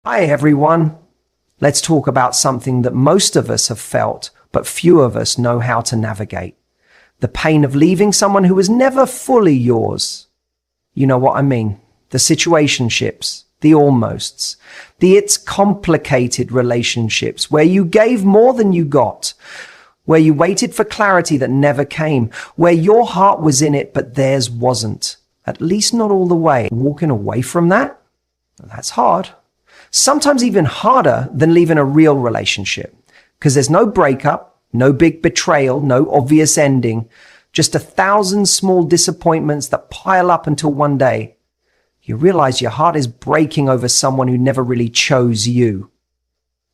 Hi everyone. Let's talk about something that most of us have felt, but few of us know how to navigate. The pain of leaving someone who was never fully yours. You know what I mean. The situationships, the almosts, the it's complicated relationships where you gave more than you got, where you waited for clarity that never came, where your heart was in it, but theirs wasn't. At least not all the way. Walking away from that? That's hard. Sometimes even harder than leaving a real relationship, because there's no breakup, no big betrayal, no obvious ending, just 1,000 small disappointments that pile up until one day you realize your heart is breaking over someone who never really chose you.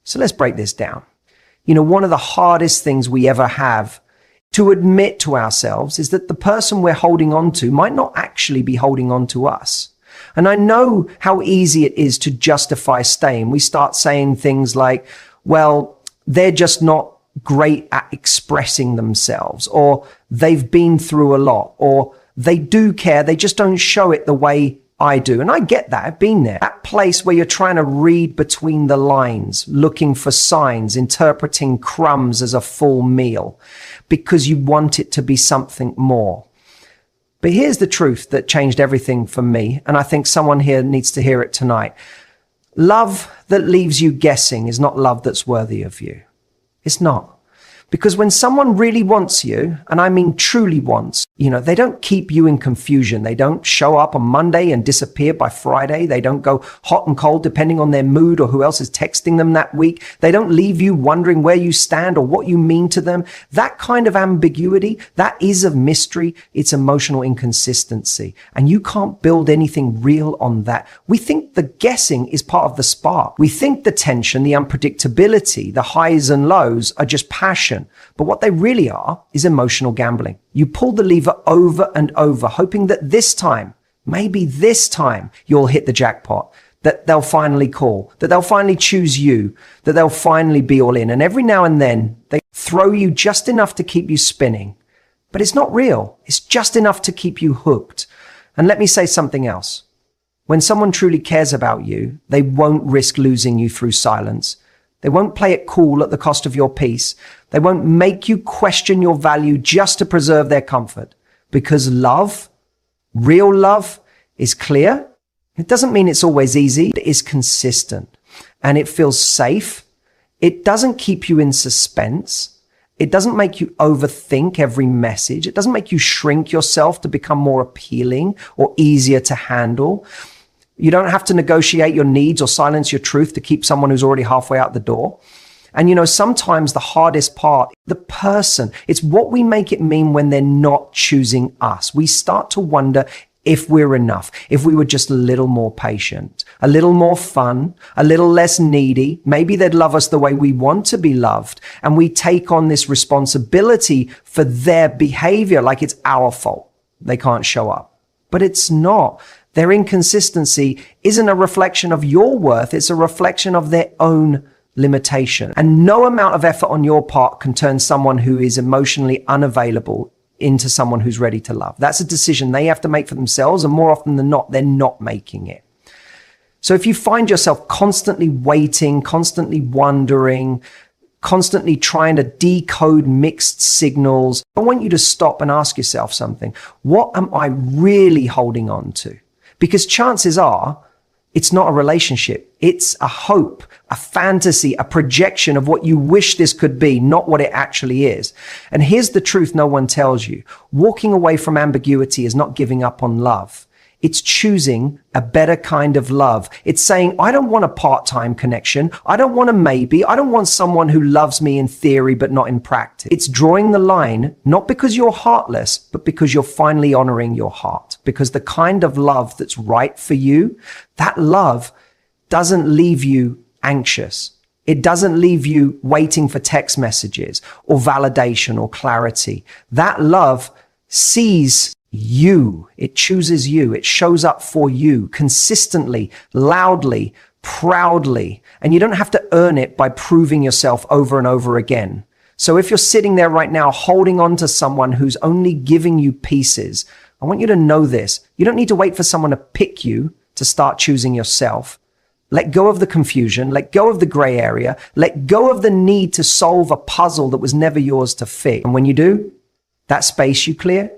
So let's break this down. One of the hardest things we ever have to admit to ourselves is that the person we're holding on to might not actually be holding on to us. And I know how easy it is to justify staying. We start saying things like, well, they're just not great at expressing themselves, or they've been through a lot, or they do care, they just don't show it the way I do. And I get that. I've been there. That place where you're trying to read between the lines, looking for signs, interpreting crumbs as a full meal because you want it to be something more. But here's the truth that changed everything for me, and I think someone here needs to hear it tonight. Love that leaves you guessing is not love that's worthy of you. It's not. Because when someone really wants you, and I mean truly wants, they don't keep you in confusion. They don't show up on Monday and disappear by Friday. They don't go hot and cold depending on their mood or who else is texting them that week. They don't leave you wondering where you stand or what you mean to them. That kind of ambiguity, that is a mystery. It's emotional inconsistency. And you can't build anything real on that. We think the guessing is part of the spark. We think the tension, the unpredictability, the highs and lows are just passion. But what they really are is emotional gambling. You pull the lever over and over, hoping that this time, maybe this time, you'll hit the jackpot, that they'll finally call, that they'll finally choose you, that they'll finally be all in. And every now and then, they throw you just enough to keep you spinning. But it's not real. It's just enough to keep you hooked. And let me say something else. When someone truly cares about you, they won't risk losing you through silence. They won't play it cool at the cost of your peace. They won't make you question your value just to preserve their comfort. Because love, real love, is clear. It doesn't mean it's always easy. It is consistent. And it feels safe. It doesn't keep you in suspense. It doesn't make you overthink every message. It doesn't make you shrink yourself to become more appealing or easier to handle. You don't have to negotiate your needs or silence your truth to keep someone who's already halfway out the door. And sometimes the hardest part, the person, it's what we make it mean when they're not choosing us. We start to wonder if we're enough, if we were just a little more patient, a little more fun, a little less needy. Maybe they'd love us the way we want to be loved. And we take on this responsibility for their behavior like it's our fault. They can't show up. But it's not. Their inconsistency isn't a reflection of your worth. It's a reflection of their own limitation. And no amount of effort on your part can turn someone who is emotionally unavailable into someone who's ready to love. That's a decision they have to make for themselves. And more often than not, they're not making it. So if you find yourself constantly waiting, constantly wondering, constantly trying to decode mixed signals, I want you to stop and ask yourself something. What am I really holding on to? Because chances are, it's not a relationship. It's a hope, a fantasy, a projection of what you wish this could be, not what it actually is. And here's the truth no one tells you. Walking away from ambiguity is not giving up on love. It's choosing a better kind of love. It's saying, I don't want a part-time connection. I don't want a maybe. I don't want someone who loves me in theory, but not in practice. It's drawing the line, not because you're heartless, but because you're finally honoring your heart. Because the kind of love that's right for you, that love doesn't leave you anxious. It doesn't leave you waiting for text messages or validation or clarity. That love sees you. It chooses you. It shows up for you consistently, loudly, proudly. And you don't have to earn it by proving yourself over and over again. So if you're sitting there right now holding on to someone who's only giving you pieces, I want you to know this. You don't need to wait for someone to pick you to start choosing yourself. Let go of the confusion, let go of the gray area, let go of the need to solve a puzzle that was never yours to fit. And when you do, that space you clear,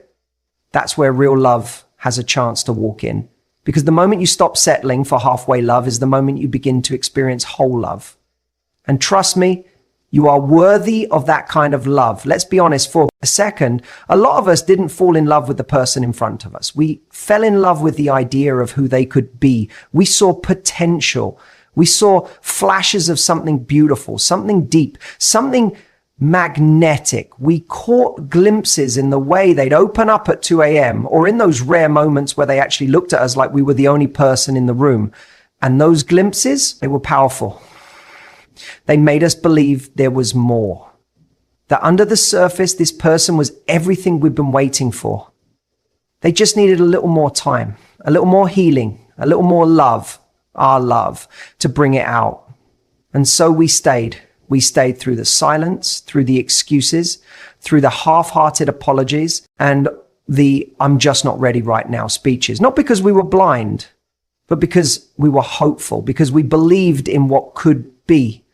that's where real love has a chance to walk in. Because the moment you stop settling for halfway love is the moment you begin to experience whole love. And trust me, you are worthy of that kind of love. Let's be honest for a second. A lot of us didn't fall in love with the person in front of us. We fell in love with the idea of who they could be. We saw potential. We saw flashes of something beautiful, something deep, something magnetic. We caught glimpses in the way they'd open up at 2 a.m. or in those rare moments where they actually looked at us like we were the only person in the room. And those glimpses, they were powerful. They made us believe there was more. That under the surface, this person was everything we've been waiting for. They just needed a little more time, a little more healing, a little more love, our love, to bring it out. And so we stayed. We stayed through the silence, through the excuses, through the half-hearted apologies, and the "I'm just not ready right now" speeches. Not because we were blind, but because we were hopeful, because we believed in what could be.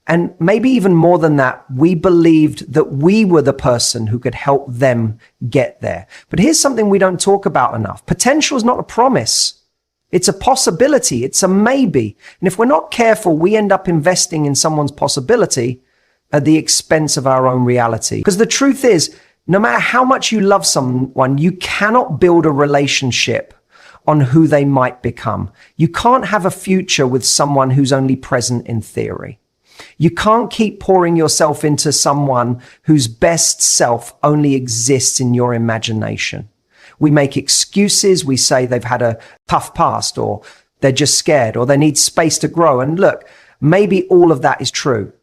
And maybe even more than that, we believed that we were the person who could help them get there. But here's something we don't talk about enough. Potential is not a promise. It's a possibility. It's a maybe. And if we're not careful, we end up investing in someone's possibility at the expense of our own reality. Because the truth is, no matter how much you love someone, you cannot build a relationship on who they might become. You can't have a future with someone who's only present in theory. You can't keep pouring yourself into someone whose best self only exists in your imagination. We make excuses. We say they've had a tough past, or they're just scared, or they need space to grow. And look, maybe all of that is true.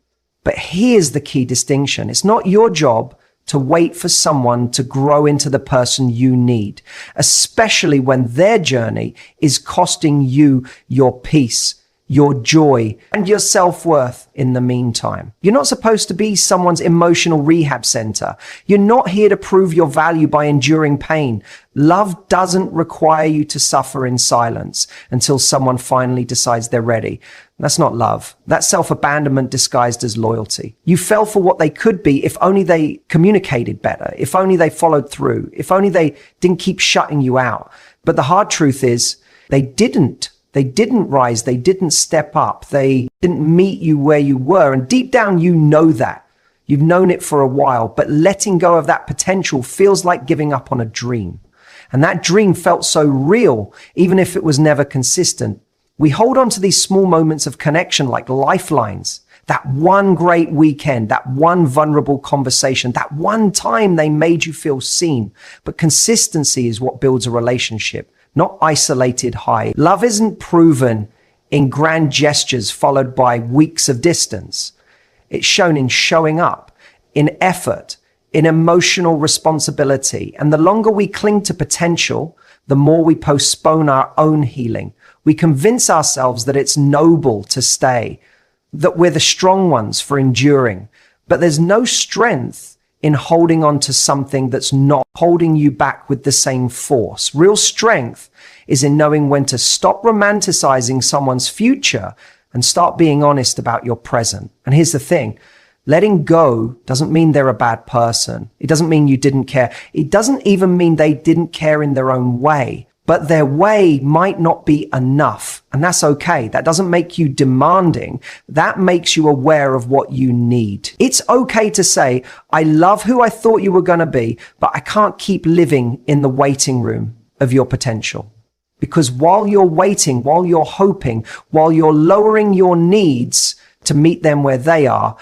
But here's the key distinction. It's not your job to wait for someone to grow into the person you need, especially when their journey is costing you your peace, your joy, and your self-worth in the meantime. You're not supposed to be someone's emotional rehab center. You're not here to prove your value by enduring pain. Love doesn't require you to suffer in silence until someone finally decides they're ready. That's not love. That's self-abandonment disguised as loyalty. You fell for what they could be if only they communicated better, if only they followed through, if only they didn't keep shutting you out. But the hard truth is they didn't. They didn't rise. They didn't step up. They didn't meet you where you were. And deep down, you know that. You've known it for a while, but letting go of that potential feels like giving up on a dream. And that dream felt so real, even if it was never consistent. We hold on to these small moments of connection like lifelines. That one great weekend, that one vulnerable conversation, that one time they made you feel seen. But consistency is what builds a relationship, not isolated high. Love isn't proven in grand gestures followed by weeks of distance. It's shown in showing up, in effort, in emotional responsibility. And the longer we cling to potential, the more we postpone our own healing. We convince ourselves that it's noble to stay, that we're the strong ones for enduring. But there's no strength in holding on to something that's not holding you back with the same force. Real strength is in knowing when to stop romanticizing someone's future and start being honest about your present. And here's the thing. Letting go doesn't mean they're a bad person. It doesn't mean you didn't care. It doesn't even mean they didn't care in their own way. But their way might not be enough. And that's okay. That doesn't make you demanding. That makes you aware of what you need. It's okay to say, I love who I thought you were going to be, but I can't keep living in the waiting room of your potential. Because while you're waiting, while you're hoping, while you're lowering your needs to meet them where they are,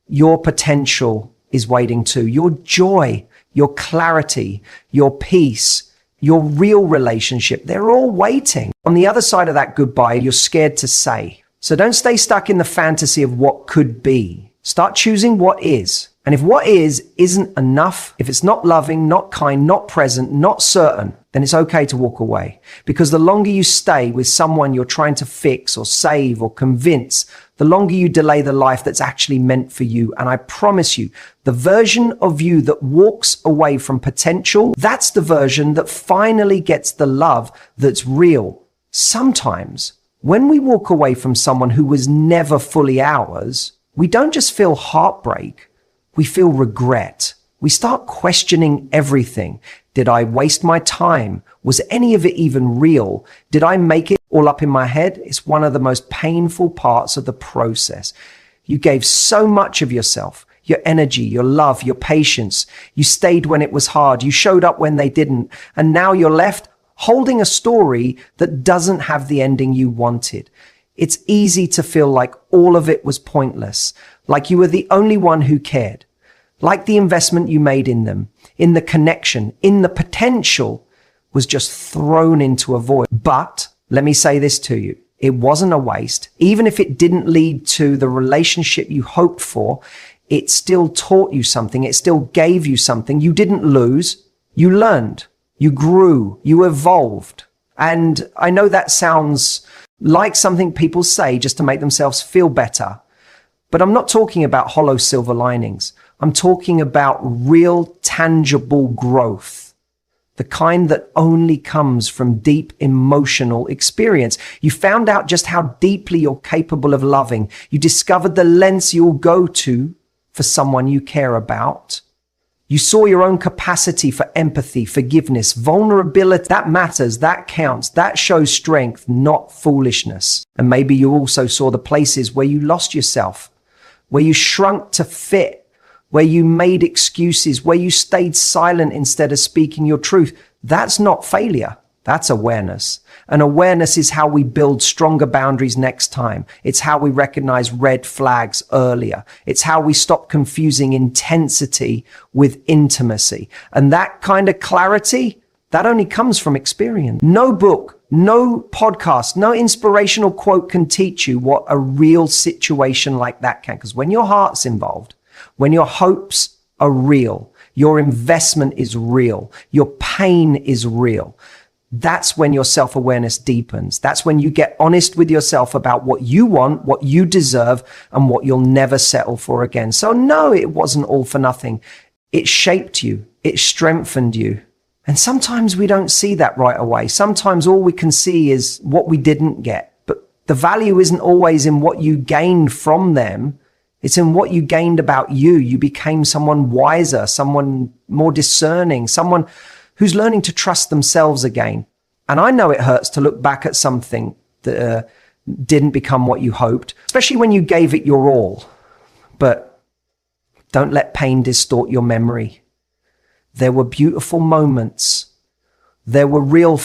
your potential is waiting too. Your joy, your clarity, your peace, your real relationship, they're all waiting. On the other side of that goodbye, you're scared to say. So don't stay stuck in the fantasy of what could be. Start choosing what is. And if what is isn't enough, if it's not loving, not kind, not present, not certain, then it's okay to walk away. Because the longer you stay with someone you're trying to fix or save or convince, the longer you delay the life that's actually meant for you. And I promise you, the version of you that walks away from potential, that's the version that finally gets the love that's real. Sometimes When we walk away from someone who was never fully ours, we don't just feel heartbreak, we feel regret. We start questioning everything. Did I waste my time? Was any of it even real? Did I make it all up in my head? It's one of the most painful parts of the process. You gave so much of yourself, your energy, your love, your patience. You stayed when it was hard. You showed up when they didn't. And now you're left holding a story that doesn't have the ending you wanted. It's easy to feel like all of it was pointless, like you were the only one who cared, like the investment you made in them, in the connection, in the potential was just thrown into a void. But let me say this to you. It wasn't a waste. Even if it didn't lead to the relationship you hoped for, it still taught you something. It still gave you something. You didn't lose. You learned. You grew. You evolved. And I know that sounds like something people say just to make themselves feel better. But I'm not talking about hollow silver linings. I'm talking about real, tangible growth. The kind that only comes from deep emotional experience. You found out just how deeply you're capable of loving. You discovered the lengths you'll go to for someone you care about. You saw your own capacity for empathy, forgiveness, vulnerability. That matters, that counts, that shows strength, not foolishness. And maybe you also saw the places where you lost yourself, where you shrunk to fit, where you made excuses, where you stayed silent instead of speaking your truth. That's not failure. That's awareness. And awareness is how we build stronger boundaries next time. It's how we recognize red flags earlier. It's how we stop confusing intensity with intimacy. And that kind of clarity, that only comes from experience. No book, no podcast, no inspirational quote can teach you what a real situation like that can. Because when your heart's involved, when your hopes are real, your investment is real, your pain is real, that's when your self-awareness deepens. That's when you get honest with yourself about what you want, what you deserve, and what you'll never settle for again. So no, it wasn't all for nothing. It shaped you. It strengthened you. And sometimes we don't see that right away. Sometimes all we can see is what we didn't get. But the value isn't always in what you gained from them. It's in what you gained about you. You became someone wiser, someone more discerning, someone who's learning to trust themselves again. And I know it hurts to look back at something that didn't become what you hoped, especially when you gave it your all. But don't let pain distort your memory. There were beautiful moments. There were real